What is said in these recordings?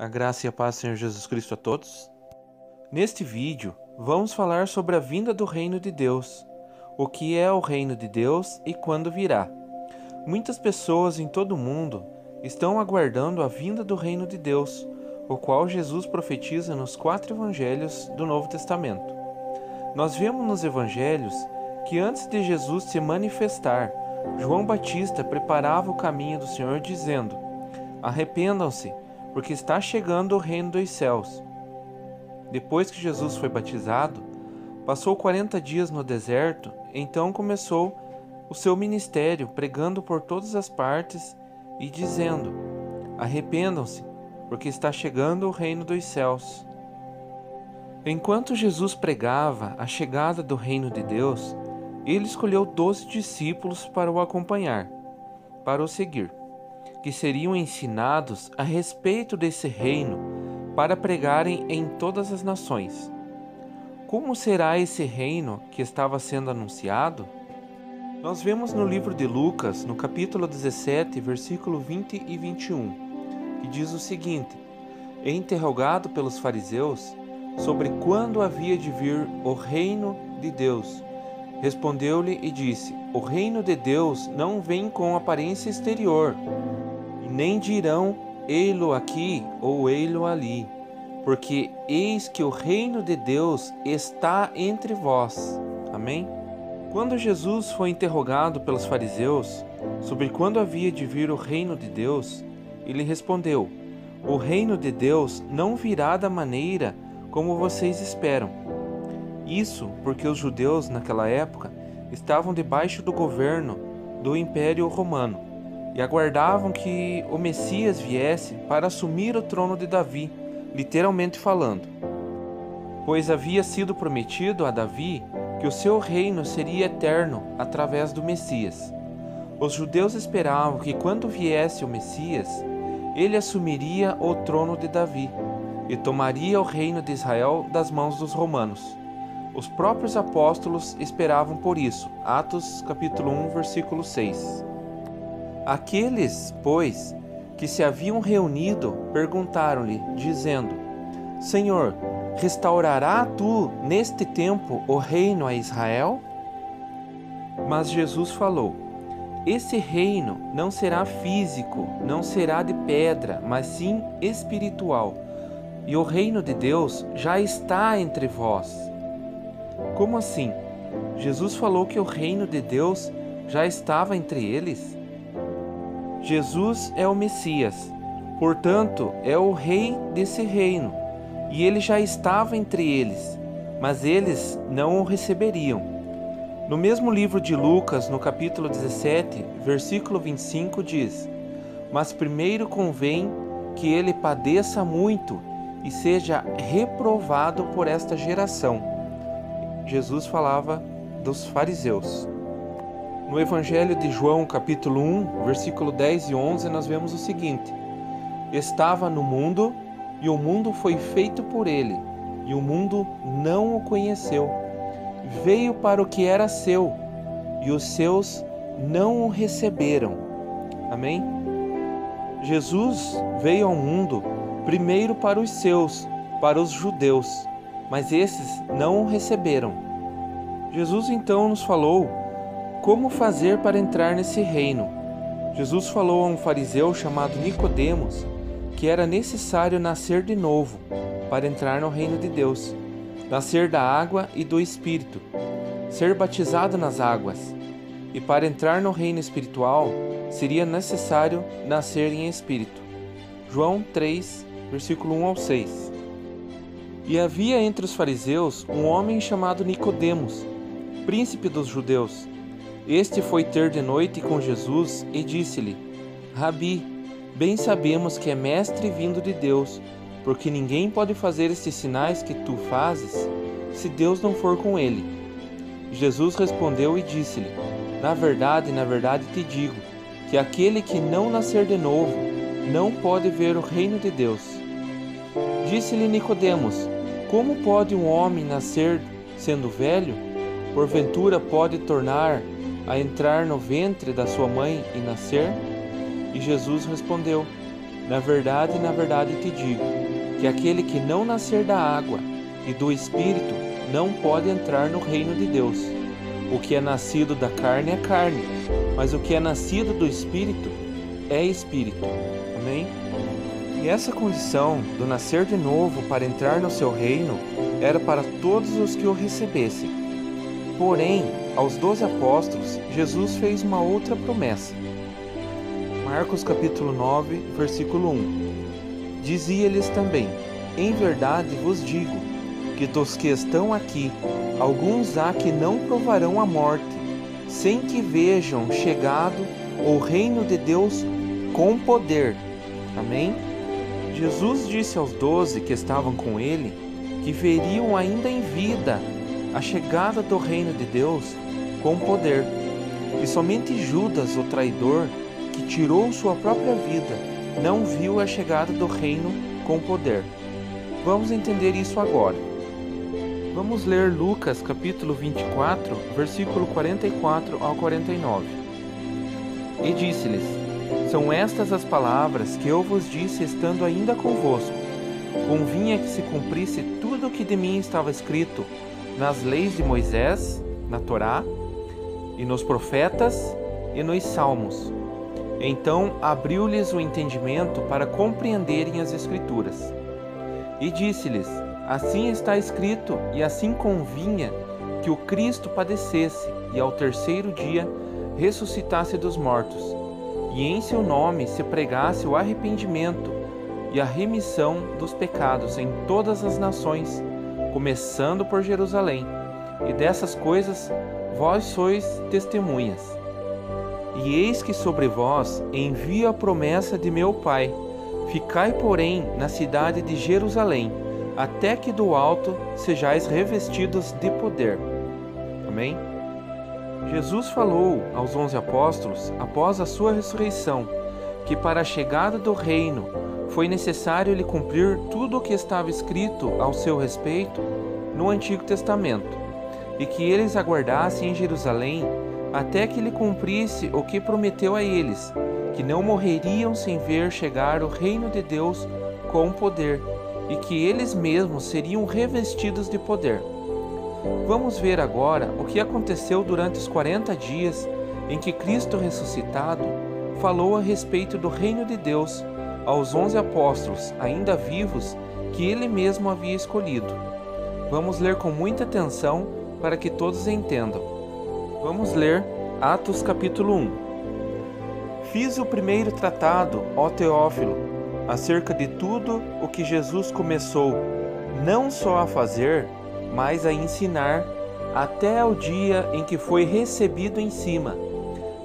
A graça e a paz do Senhor Jesus Cristo a todos. Neste vídeo, vamos falar sobre a vinda do Reino de Deus, o que é o Reino de Deus e quando virá. Muitas pessoas em todo o mundo estão aguardando a vinda do Reino de Deus, o qual Jesus profetiza nos 4 evangelhos do Novo Testamento. Nós vemos nos evangelhos que antes de Jesus se manifestar, João Batista preparava o caminho do Senhor dizendo: arrependam-se, porque está chegando o reino dos céus. Depois que Jesus foi batizado, passou 40 dias no deserto, então começou o seu ministério, pregando por todas as partes e dizendo: arrependam-se, porque está chegando o reino dos céus. Enquanto Jesus pregava a chegada do reino de Deus, ele escolheu 12 discípulos para o acompanhar, para o seguir, que seriam ensinados a respeito desse reino para pregarem em todas as nações. Como será esse reino que estava sendo anunciado? Nós vemos no livro de Lucas, no capítulo 17, versículo 20 e 21, que diz o seguinte: é interrogado pelos fariseus sobre quando havia de vir o reino de Deus, respondeu-lhe e disse: o reino de Deus não vem com aparência exterior, nem dirão ei-lo aqui ou ei-lo ali, porque eis que o reino de Deus está entre vós. Amém? Quando Jesus foi interrogado pelos fariseus sobre quando havia de vir o reino de Deus, ele respondeu: o reino de Deus não virá da maneira como vocês esperam. Isso porque os judeus naquela época estavam debaixo do governo do Império Romano e aguardavam que o Messias viesse para assumir o trono de Davi, literalmente falando, pois havia sido prometido a Davi que o seu reino seria eterno através do Messias. Os judeus esperavam que quando viesse o Messias, ele assumiria o trono de Davi e tomaria o reino de Israel das mãos dos romanos. Os próprios apóstolos esperavam por isso. Atos capítulo 1, versículo 6. Aqueles, pois, que se haviam reunido, perguntaram-lhe, dizendo: Senhor, restaurará tu neste tempo o reino a Israel? Mas Jesus falou: esse reino não será físico, não será de pedra, mas sim espiritual. E o reino de Deus já está entre vós. Como assim? Jesus falou que o reino de Deus já estava entre eles? Jesus é o Messias, portanto, é o rei desse reino, e ele já estava entre eles, mas eles não o receberiam. No mesmo livro de Lucas, no capítulo 17, versículo 25, diz: mas primeiro convém que ele padeça muito e seja reprovado por esta geração. Jesus falava dos fariseus. No Evangelho de João, capítulo 1, versículo 10 e 11, nós vemos o seguinte: estava no mundo, e o mundo foi feito por ele, e o mundo não o conheceu. Veio para o que era seu, e os seus não o receberam. Amém? Jesus veio ao mundo primeiro para os seus, para os judeus, mas esses não o receberam. Jesus então nos falou como fazer para entrar nesse reino. Jesus falou a um fariseu chamado Nicodemos que era necessário nascer de novo para entrar no reino de Deus, nascer da água e do Espírito, ser batizado nas águas, e para entrar no reino espiritual seria necessário nascer em Espírito. João 3, versículo 1 ao 6. E havia entre os fariseus um homem chamado Nicodemos, príncipe dos judeus. Este foi ter de noite com Jesus e disse-lhe: Rabi, bem sabemos que é mestre vindo de Deus, porque ninguém pode fazer estes sinais que tu fazes, se Deus não for com ele. Jesus respondeu e disse-lhe: na verdade te digo, que aquele que não nascer de novo, não pode ver o reino de Deus. Disse-lhe Nicodemos: como pode um homem nascer sendo velho? Porventura pode tornar a entrar no ventre da sua mãe e nascer? E Jesus respondeu: na verdade te digo, que aquele que não nascer da água e do Espírito não pode entrar no reino de Deus. O que é nascido da carne é carne, mas o que é nascido do Espírito é Espírito. Amém? E essa condição do nascer de novo para entrar no seu reino era para todos os que o recebessem. Porém, aos 12 apóstolos, Jesus fez uma outra promessa. Marcos capítulo 9, versículo 1. Dizia-lhes também: em verdade vos digo, que dos que estão aqui, alguns há que não provarão a morte, sem que vejam chegado o reino de Deus com poder. Amém? Jesus disse aos 12 que estavam com ele, que veriam ainda em vida a chegada do reino de Deus com poder. E somente Judas, o traidor, que tirou sua própria vida, não viu a chegada do reino com poder. Vamos entender isso agora. Vamos ler Lucas capítulo 24, versículo 44 ao 49. E disse-lhes: são estas as palavras que eu vos disse estando ainda convosco. Convinha que se cumprisse tudo o que de mim estava escrito nas leis de Moisés, na Torá, e nos profetas e nos salmos. Então abriu-lhes o entendimento para compreenderem as Escrituras. E disse-lhes: assim está escrito, e assim convinha que o Cristo padecesse e ao terceiro dia ressuscitasse dos mortos, e em seu nome se pregasse o arrependimento e a remissão dos pecados em todas as nações, começando por Jerusalém. E dessas coisas vós sois testemunhas. E eis que sobre vós envio a promessa de meu Pai. Ficai, porém, na cidade de Jerusalém, até que do alto sejais revestidos de poder. Amém? Jesus falou aos 11 apóstolos, após a sua ressurreição, que para a chegada do reino foi necessário lhe cumprir tudo o que estava escrito ao seu respeito no Antigo Testamento, e que eles aguardassem em Jerusalém até que lhe cumprisse o que prometeu a eles, que não morreriam sem ver chegar o reino de Deus com poder, e que eles mesmos seriam revestidos de poder. Vamos ver agora o que aconteceu durante os 40 dias em que Cristo ressuscitado falou a respeito do reino de Deus aos 11 apóstolos ainda vivos que ele mesmo havia escolhido. Vamos ler com muita atenção para que todos entendam. Vamos ler Atos capítulo 1. Fiz o primeiro tratado, ó Teófilo, acerca de tudo o que Jesus começou, não só a fazer, mas a ensinar, até o dia em que foi recebido em cima,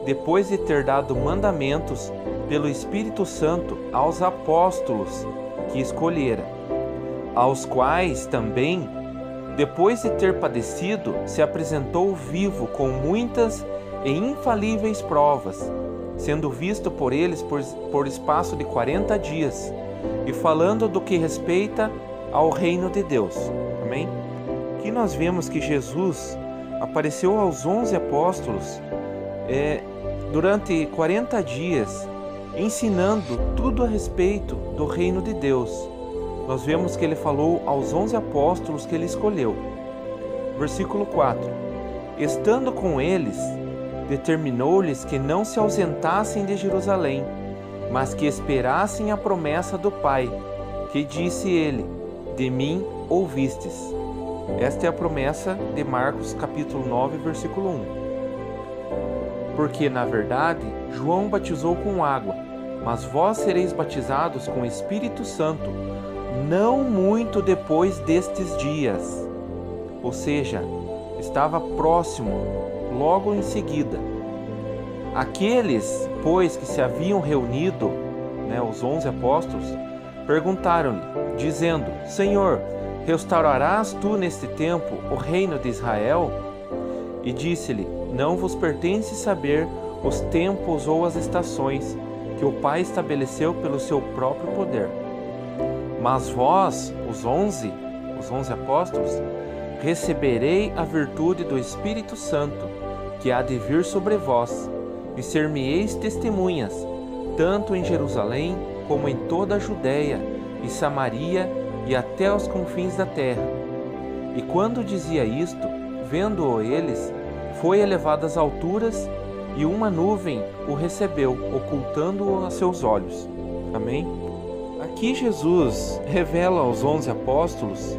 depois de ter dado mandamentos pelo Espírito Santo aos apóstolos que escolhera, aos quais também, depois de ter padecido, se apresentou vivo com muitas e infalíveis provas, sendo visto por eles por espaço de 40 dias, e falando do que respeita ao reino de Deus. Amém? Aqui nós vemos que Jesus apareceu aos 11 apóstolos durante 40 dias, ensinando tudo a respeito do reino de Deus. Nós vemos que ele falou aos 11 apóstolos que ele escolheu. Versículo 4. Estando com eles, determinou-lhes que não se ausentassem de Jerusalém, mas que esperassem a promessa do Pai, que disse ele: de mim ouvistes. Esta é a promessa de Marcos capítulo 9, versículo 1. Porque, na verdade, João batizou com água, mas vós sereis batizados com o Espírito Santo, não muito depois destes dias. Ou seja, estava próximo, logo em seguida. Aqueles, pois, que se haviam reunido, os 11 apóstolos, perguntaram-lhe, dizendo: Senhor, restaurarás tu neste tempo o reino de Israel? E disse-lhe: não vos pertence saber os tempos ou as estações que o Pai estabeleceu pelo seu próprio poder. Mas vós, os 11 apóstolos, receberei a virtude do Espírito Santo, que há de vir sobre vós, e ser-me-eis testemunhas, tanto em Jerusalém, como em toda a Judéia e Samaria e até os confins da terra. E quando dizia isto, vendo-o eles, foi elevado às alturas, e uma nuvem o recebeu, ocultando-o a seus olhos. Amém? Aqui Jesus revela aos 11 apóstolos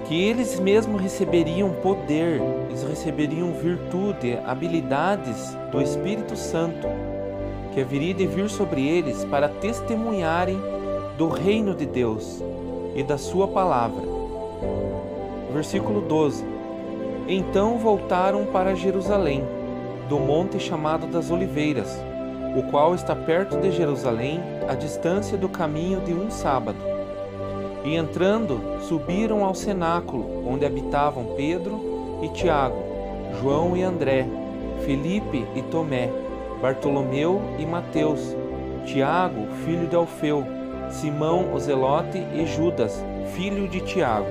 que eles mesmos receberiam poder, eles receberiam virtude, habilidades do Espírito Santo, que haveria de vir sobre eles para testemunharem do reino de Deus e da sua palavra. Versículo 12. Então voltaram para Jerusalém, do monte chamado das Oliveiras, o qual está perto de Jerusalém, à distância do caminho de um sábado. E entrando, subiram ao cenáculo, onde habitavam Pedro e Tiago, João e André, Filipe e Tomé, Bartolomeu e Mateus, Tiago, filho de Alfeu, Simão o Zelote e Judas, filho de Tiago.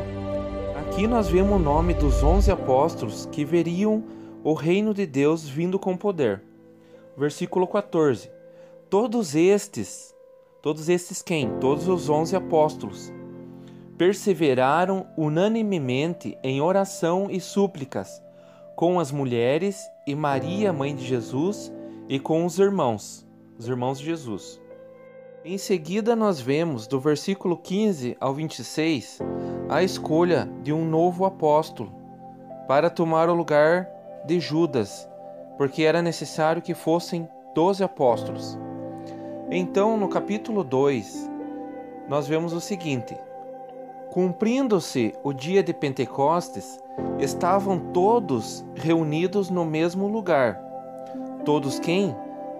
Aqui nós vemos o nome dos 11 apóstolos que veriam o reino de Deus vindo com poder. Versículo 14. Todos estes quem? Todos os 11 apóstolos perseveraram unanimemente em oração e súplicas com as mulheres e Maria, mãe de Jesus, e com os irmãos de Jesus. Em seguida nós vemos, do versículo 15 ao 26, a escolha de um novo apóstolo para tomar o lugar de Judas, porque era necessário que fossem 12 apóstolos. Então, no capítulo 2, nós vemos o seguinte: cumprindo-se o dia de Pentecostes, estavam todos reunidos no mesmo lugar. Todos quem?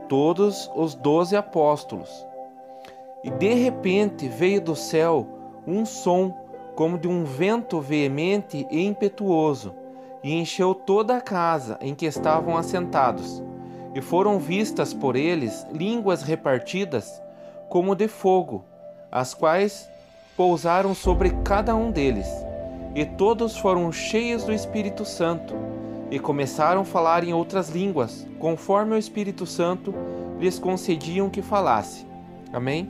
Todos os 12 apóstolos. E de repente veio do céu um som como de um vento veemente e impetuoso, e encheu toda a casa em que estavam assentados. E foram vistas por eles línguas repartidas como de fogo, as quais pousaram sobre cada um deles. E todos foram cheios do Espírito Santo, e começaram a falar em outras línguas, conforme o Espírito Santo lhes concediam que falasse. Amém?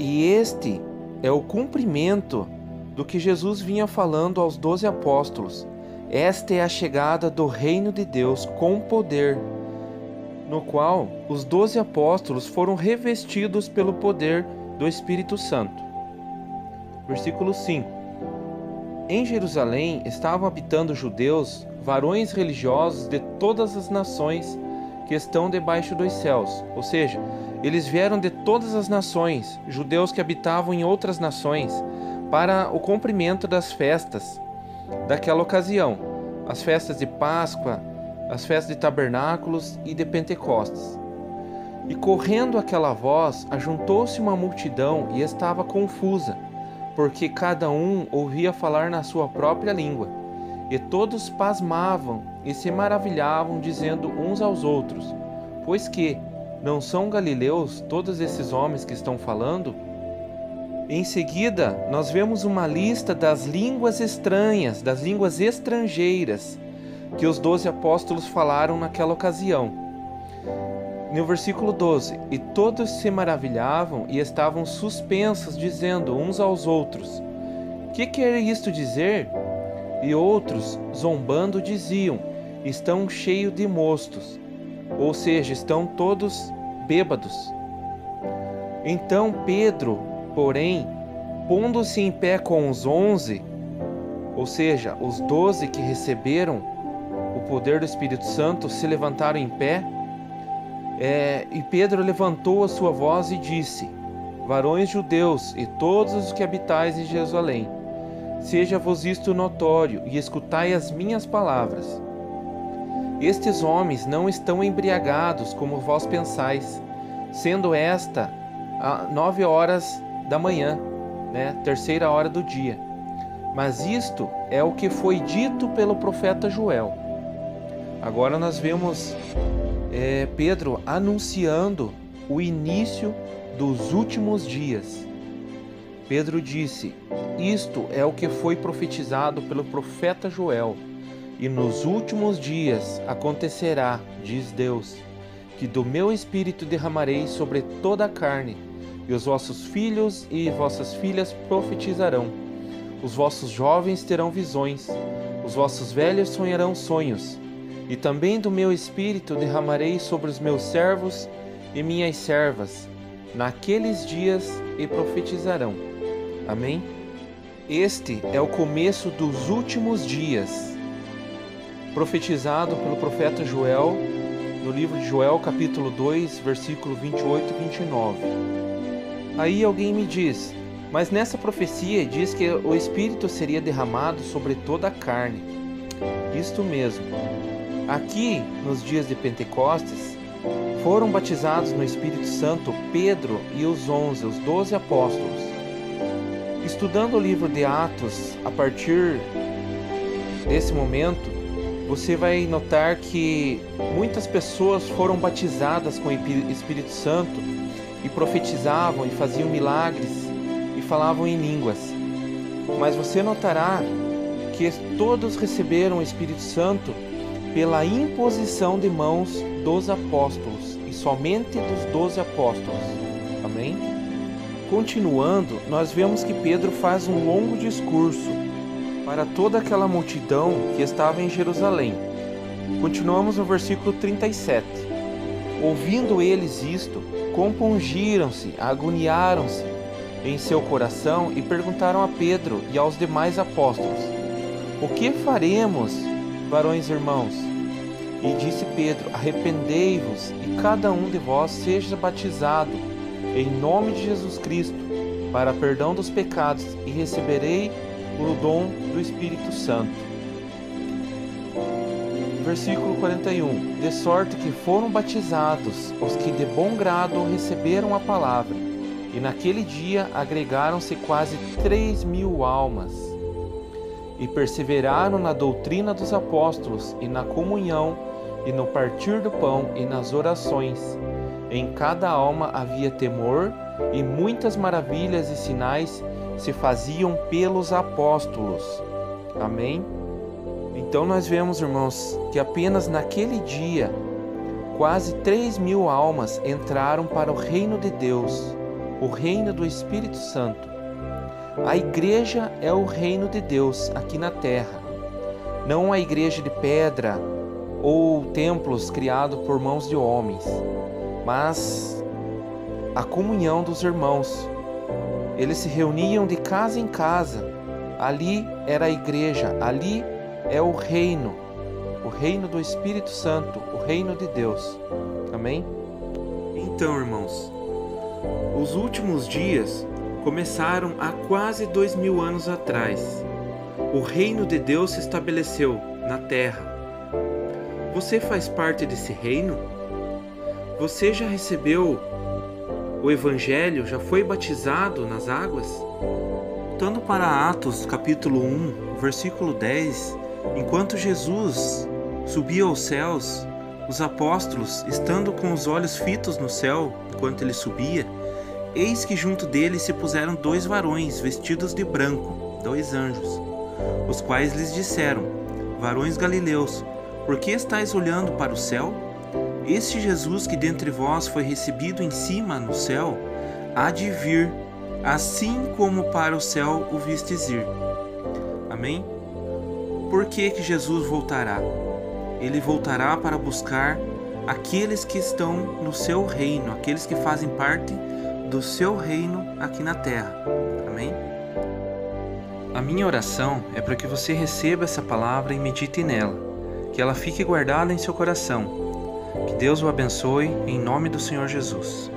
E este é o cumprimento do que Jesus vinha falando aos 12 apóstolos. Esta é a chegada do reino de Deus com poder, no qual os 12 apóstolos foram revestidos pelo poder do Espírito Santo. Versículo 5. Em Jerusalém estavam habitando judeus, varões religiosos de todas as nações que estão debaixo dos céus. Ou seja, eles vieram de todas as nações, judeus que habitavam em outras nações, para o cumprimento das festas daquela ocasião, as festas de Páscoa, as festas de Tabernáculos e de Pentecostes. E correndo aquela voz, ajuntou-se uma multidão e estava confusa, porque cada um ouvia falar na sua própria língua. E todos pasmavam e se maravilhavam, dizendo uns aos outros: pois que não são galileus todos esses homens que estão falando? Em seguida, nós vemos uma lista das línguas estranhas, das línguas estrangeiras que os 12 apóstolos falaram naquela ocasião. No versículo 12: e todos se maravilhavam e estavam suspensos, dizendo uns aos outros: que quer isto dizer? E outros, zombando, diziam: estão cheios de mostos, ou seja, estão todos bêbados. Então Pedro, porém, pondo-se em pé com os 11, ou seja, os 12 que receberam o poder do Espírito Santo, se levantaram em pé, e Pedro levantou a sua voz e disse: varões judeus e todos os que habitais em Jerusalém, seja-vos isto notório, e escutai as minhas palavras. Estes homens não estão embriagados, como vós pensais, sendo esta 9 horas da manhã, terceira hora do dia. Mas isto é o que foi dito pelo profeta Joel. Agora nós vemos Pedro anunciando o início dos últimos dias. Pedro disse: isto é o que foi profetizado pelo profeta Joel. E nos últimos dias acontecerá, diz Deus, que do meu espírito derramarei sobre toda a carne, e os vossos filhos e vossas filhas profetizarão. Os vossos jovens terão visões, os vossos velhos sonharão sonhos. E também do meu espírito derramarei sobre os meus servos e minhas servas, naqueles dias, e profetizarão. Amém? Este é o começo dos últimos dias, profetizado pelo profeta Joel, no livro de Joel, capítulo 2, versículo 28 e 29. Aí alguém me diz, mas nessa profecia diz que o Espírito seria derramado sobre toda a carne. Isto mesmo. Aqui, nos dias de Pentecostes, foram batizados no Espírito Santo Pedro e os 12 apóstolos. Estudando o livro de Atos, a partir desse momento, você vai notar que muitas pessoas foram batizadas com o Espírito Santo e profetizavam e faziam milagres e falavam em línguas. Mas você notará que todos receberam o Espírito Santo pela imposição de mãos dos apóstolos, e somente dos 12 apóstolos. Amém? Continuando, nós vemos que Pedro faz um longo discurso para toda aquela multidão que estava em Jerusalém. Continuamos no versículo 37. Ouvindo eles isto, compungiram-se, agoniaram-se em seu coração e perguntaram a Pedro e aos demais apóstolos: O que faremos, varões irmãos? E disse Pedro: Arrependei-vos e cada um de vós seja batizado em nome de Jesus Cristo para perdão dos pecados, e receberei o dom do Espírito Santo. Versículo 41. De sorte que foram batizados os que de bom grado receberam a palavra, e naquele dia agregaram-se quase 3.000 almas. E perseveraram na doutrina dos apóstolos, e na comunhão, e no partir do pão, e nas orações. Em cada alma havia temor, e muitas maravilhas e sinais se faziam pelos apóstolos. Amém? Então nós vemos, irmãos, que apenas naquele dia, quase 3.000 almas entraram para o reino de Deus, o reino do Espírito Santo. A igreja é o reino de Deus aqui na terra, não a igreja de pedra ou templos criados por mãos de homens, mas a comunhão dos irmãos. Eles se reuniam de casa em casa, ali era a igreja, ali é o reino do Espírito Santo, o reino de Deus. Amém? Então, irmãos, os últimos dias começaram há quase 2.000 anos atrás. O reino de Deus se estabeleceu na terra. Você faz parte desse reino? Você já recebeu o Evangelho? Já foi batizado nas águas? Voltando para Atos capítulo 1, versículo 10, enquanto Jesus subia aos céus, os apóstolos, estando com os olhos fitos no céu, enquanto ele subia, eis que junto dele se puseram 2 varões vestidos de branco, 2 anjos, os quais lhes disseram: Varões galileus, por que estáis olhando para o céu? Este Jesus que dentre vós foi recebido em cima no céu, há de vir, assim como para o céu o vistes ir. Amém? Por que Jesus voltará? Ele voltará para buscar aqueles que estão no seu reino, aqueles que fazem parte do seu reino aqui na terra. Amém? A minha oração é para que você receba essa palavra e medite nela, que ela fique guardada em seu coração. Que Deus o abençoe em nome do Senhor Jesus.